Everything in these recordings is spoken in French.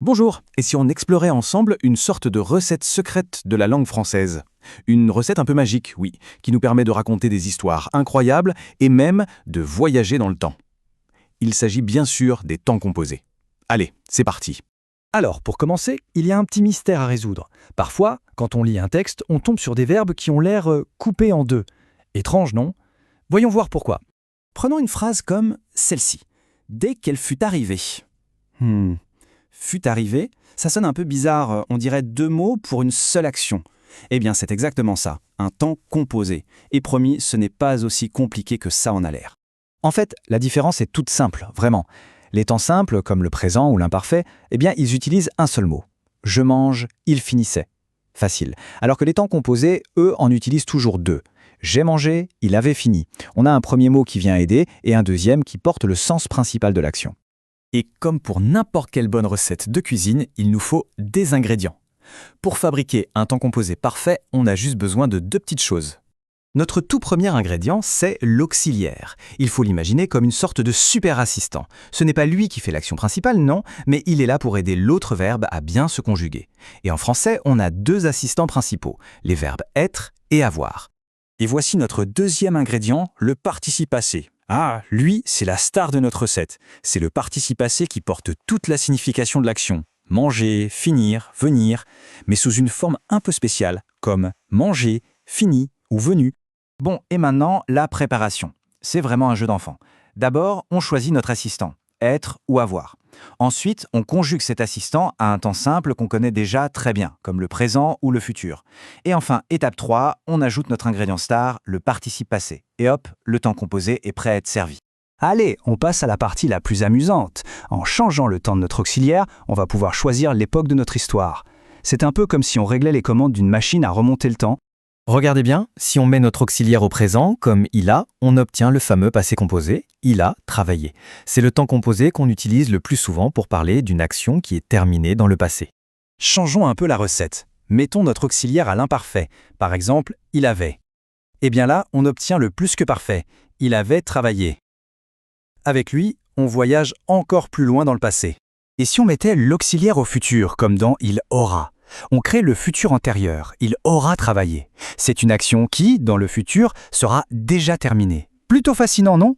Bonjour, et si on explorait ensemble une sorte de recette secrète de la langue française? Une recette un peu magique, oui, qui nous permet de raconter des histoires incroyables et même de voyager dans le temps. Il s'agit bien sûr des temps composés. Allez, c'est parti. Alors, pour commencer, il y a un petit mystère à résoudre. Parfois, quand on lit un texte, on tombe sur des verbes qui ont l'air coupés en deux. Étrange, non? Voyons voir pourquoi. Prenons une phrase comme celle-ci. Dès qu'elle fut arrivée. Fut arrivée, ça sonne un peu bizarre, on dirait deux mots pour une seule action. Eh bien, c'est exactement ça, un temps composé. Et promis, ce n'est pas aussi compliqué que ça en a l'air. En fait, la différence est toute simple, vraiment. Les temps simples, comme le présent ou l'imparfait, eh bien, ils utilisent un seul mot. Je mange, il finissait. Facile. Alors que les temps composés, eux, en utilisent toujours deux. J'ai mangé, il avait fini. On a un premier mot qui vient aider et un deuxième qui porte le sens principal de l'action. Et comme pour n'importe quelle bonne recette de cuisine, il nous faut des ingrédients. Pour fabriquer un temps composé parfait, on a juste besoin de deux petites choses. Notre tout premier ingrédient, c'est l'auxiliaire. Il faut l'imaginer comme une sorte de super assistant. Ce n'est pas lui qui fait l'action principale, non, mais il est là pour aider l'autre verbe à bien se conjuguer. Et en français, on a deux assistants principaux, les verbes être et avoir. Et voici notre deuxième ingrédient, le participe passé. Ah, lui, c'est la star de notre recette. C'est le participe passé qui porte toute la signification de l'action. Manger, finir, venir, mais sous une forme un peu spéciale, comme manger, fini ou venu. Bon, et maintenant, la préparation. C'est vraiment un jeu d'enfant. D'abord, on choisit notre assistant, être ou avoir. Ensuite, on conjugue cet assistant à un temps simple qu'on connaît déjà très bien, comme le présent ou le futur. Et enfin, étape 3, on ajoute notre ingrédient star, le participe passé. Et hop, le temps composé est prêt à être servi. Allez, on passe à la partie la plus amusante. En changeant le temps de notre auxiliaire, on va pouvoir choisir l'époque de notre histoire. C'est un peu comme si on réglait les commandes d'une machine à remonter le temps. Regardez bien, si on met notre auxiliaire au présent, comme il a, on obtient le fameux passé composé, il a travaillé. C'est le temps composé qu'on utilise le plus souvent pour parler d'une action qui est terminée dans le passé. Changeons un peu la recette. Mettons notre auxiliaire à l'imparfait. Par exemple, il avait. Eh bien là, on obtient le plus que parfait. Il avait travaillé. Avec lui, on voyage encore plus loin dans le passé. Et si on mettait l'auxiliaire au futur, comme dans il aura? On crée le futur antérieur, il aura travaillé. C'est une action qui, dans le futur, sera déjà terminée. Plutôt fascinant, non?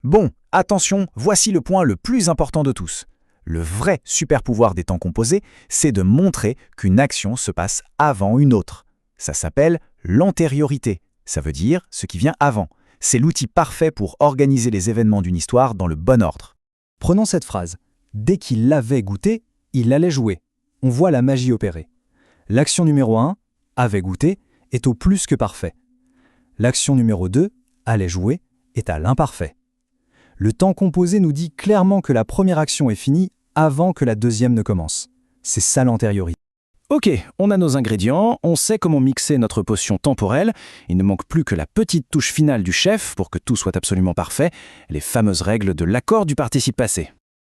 Bon, attention, voici le point le plus important de tous. Le vrai super pouvoir des temps composés, c'est de montrer qu'une action se passe avant une autre. Ça s'appelle l'antériorité. Ça veut dire ce qui vient avant. C'est l'outil parfait pour organiser les événements d'une histoire dans le bon ordre. Prenons cette phrase. Dès qu'il l'avait goûté, il allait jouer. On voit la magie opérer. L'action numéro 1, avait goûté, est au plus que parfait. L'action numéro 2, allait jouer, est à l'imparfait. Le temps composé nous dit clairement que la première action est finie avant que la deuxième ne commence. C'est ça l'antériorité. Ok, on a nos ingrédients, on sait comment mixer notre potion temporelle, il ne manque plus que la petite touche finale du chef pour que tout soit absolument parfait, les fameuses règles de l'accord du participe passé.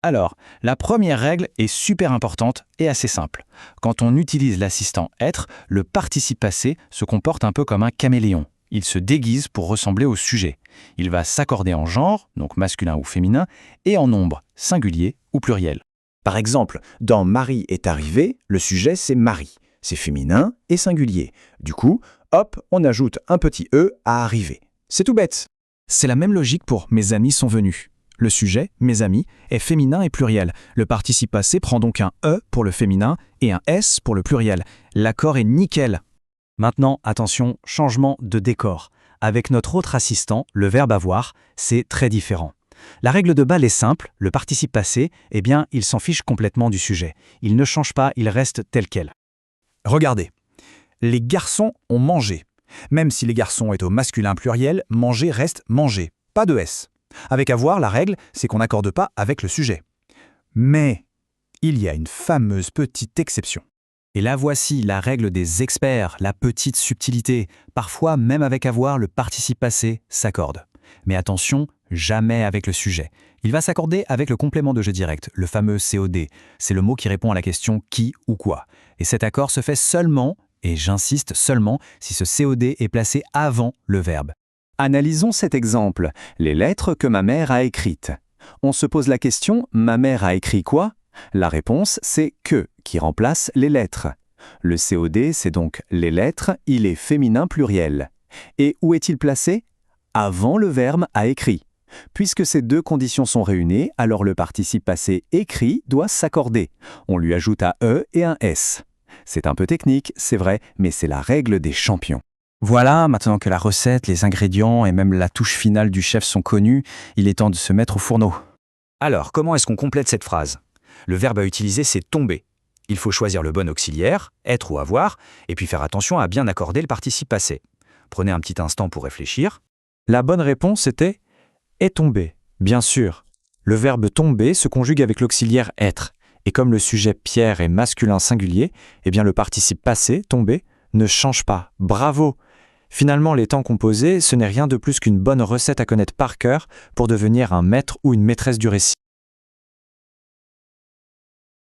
Alors, la première règle est super importante et assez simple. Quand on utilise l'assistant être, le participe passé se comporte un peu comme un caméléon. Il se déguise pour ressembler au sujet. Il va s'accorder en genre, donc masculin ou féminin, et en nombre, singulier ou pluriel. Par exemple, dans Marie est arrivée, le sujet c'est Marie. C'est féminin et singulier. Du coup, hop, on ajoute un petit E à arriver. C'est tout bête. C'est la même logique pour mes amis sont venus. Le sujet, mes amis, est féminin et pluriel. Le participe passé prend donc un E pour le féminin et un S pour le pluriel. L'accord est nickel. Maintenant, attention, changement de décor. Avec notre autre assistant, le verbe avoir, c'est très différent. La règle de base est simple, le participe passé, eh bien, il s'en fiche complètement du sujet. Il ne change pas, il reste tel quel. Regardez, les garçons ont mangé. Même si les garçons est au masculin pluriel, manger reste manger, pas de S. Avec avoir, la règle, c'est qu'on n'accorde pas avec le sujet. Mais il y a une fameuse petite exception. Et là voici la règle des experts, la petite subtilité. Parfois, même avec avoir, le participe passé s'accorde. Mais attention, jamais avec le sujet. Il va s'accorder avec le complément de jeu direct, le fameux COD. C'est le mot qui répond à la question qui ou quoi. Et cet accord se fait seulement, et j'insiste seulement, si ce COD est placé avant le verbe. Analysons cet exemple, les lettres que ma mère a écrites. On se pose la question, ma mère a écrit quoi? La réponse, c'est que qui remplace les lettres. Le COD, c'est donc les lettres, il est féminin pluriel. Et où est-il placé? Avant le verbe à écrit. Puisque ces deux conditions sont réunies, alors le participe passé écrit doit s'accorder. On lui ajoute un E et un S. C'est un peu technique, c'est vrai, mais c'est la règle des champions. Voilà, maintenant que la recette, les ingrédients et même la touche finale du chef sont connus, il est temps de se mettre au fourneau. Alors, comment est-ce qu'on complète cette phrase? Le verbe à utiliser, c'est tomber. Il faut choisir le bon auxiliaire, être ou avoir, et puis faire attention à bien accorder le participe passé. Prenez un petit instant pour réfléchir. La bonne réponse était « est tombé ». Bien sûr, le verbe tomber se conjugue avec l'auxiliaire être. Et comme le sujet Pierre est masculin singulier, eh bien le participe passé, tomber, ne change pas. Bravo! Finalement, les temps composés, ce n'est rien de plus qu'une bonne recette à connaître par cœur pour devenir un maître ou une maîtresse du récit.